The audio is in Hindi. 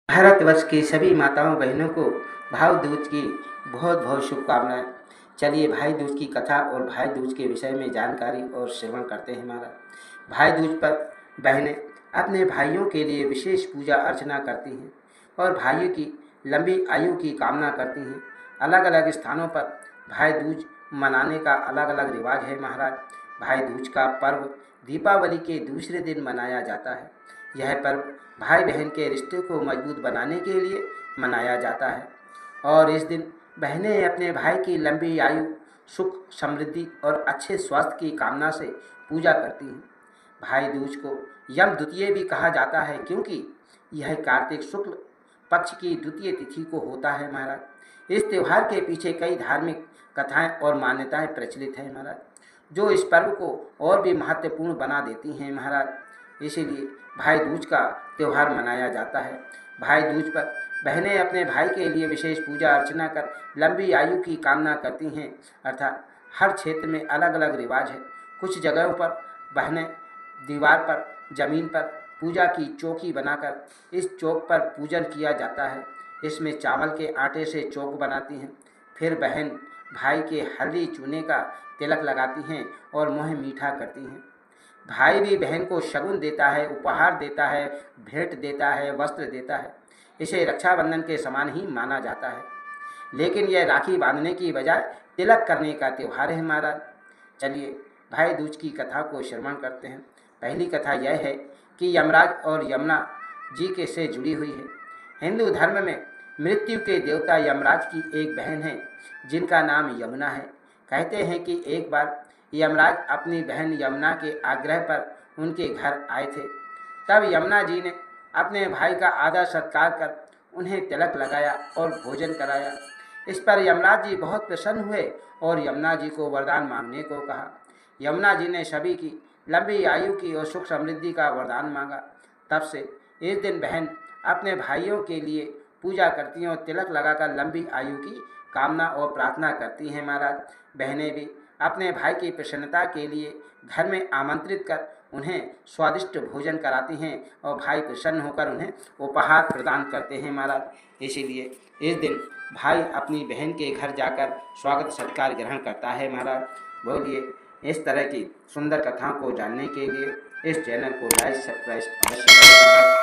भारतवर्ष की सभी माताओं बहनों को भाई दूज की बहुत बहुत शुभकामनाएं। चलिए भाई दूज की कथा और भाई दूज के विषय में जानकारी और श्रवण करते हैं। हमारा भाई दूज पर बहनें अपने भाइयों के लिए विशेष पूजा अर्चना करती हैं और भाइयों की लंबी आयु की कामना करती हैं। अलग अलग स्थानों पर भाई दूज मनाने का अलग अलग रिवाज है महाराज। भाई दूज का पर्व दीपावली के दूसरे दिन मनाया जाता है। यह पर्व भाई बहन के रिश्ते को मजबूत बनाने के लिए मनाया जाता है और इस दिन बहनें अपने भाई की लंबी आयु, सुख, समृद्धि और अच्छे स्वास्थ्य की कामना से पूजा करती हैं। भाई दूज को यम द्वितीय भी कहा जाता है क्योंकि यह कार्तिक शुक्ल पक्ष की द्वितीय तिथि को होता है महाराज। इस त्यौहार के पीछे कई धार्मिक कथाएं और मान्यताएं प्रचलित हैं महाराज, जो इस पर्व को और भी महत्वपूर्ण बना देती हैं महाराज। इसीलिए भाई दूज का त्यौहार मनाया जाता है। भाई दूज पर बहनें अपने भाई के लिए विशेष पूजा अर्चना कर लंबी आयु की कामना करती हैं। अर्थात हर क्षेत्र में अलग अलग रिवाज है। कुछ जगहों पर बहनें दीवार पर, जमीन पर पूजा की चौकी बनाकर इस चौक पर पूजन किया जाता है। इसमें चावल के आटे से चौक बनाती हैं। फिर बहन भाई के हल्दी चूने का तिलक लगाती हैं और मुँह मीठा करती हैं। भाई भी बहन को शगुन देता है, उपहार देता है, भेंट देता है, वस्त्र देता है। इसे रक्षाबंधन के समान ही माना जाता है, लेकिन यह राखी बांधने की बजाय तिलक करने का त्यौहार है महाराज। चलिए भाई दूज की कथा को श्रवण करते हैं। पहली कथा यह है कि यमराज और यमुना जी के से जुड़ी हुई है। हिंदू धर्म में मृत्यु के देवता यमराज की एक बहन है जिनका नाम यमुना है। कहते हैं कि एक बार यमराज अपनी बहन यमुना के आग्रह पर उनके घर आए थे। तब यमुना जी ने अपने भाई का आदर सत्कार कर उन्हें तिलक लगाया और भोजन कराया। इस पर यमराज जी बहुत प्रसन्न हुए और यमुना जी को वरदान मांगने को कहा। यमुना जी ने सभी की लंबी आयु की और सुख समृद्धि का वरदान मांगा। तब से इस दिन बहन अपने भाइयों के लिए पूजा करती हैं और तिलक लगाकर लंबी आयु की कामना और प्रार्थना करती हैं महाराज। बहनें भी अपने भाई की प्रसन्नता के लिए घर में आमंत्रित कर उन्हें स्वादिष्ट भोजन कराती हैं और भाई प्रसन्न होकर उन्हें उपहार प्रदान करते हैं महाराज। इसीलिए इस दिन भाई अपनी बहन के घर जाकर स्वागत सत्कार ग्रहण करता है महाराज। बोलिए, इस तरह की सुंदर कथाओं को जानने के लिए इस चैनल को लाइक सब्सक्राइब अवश्य करें।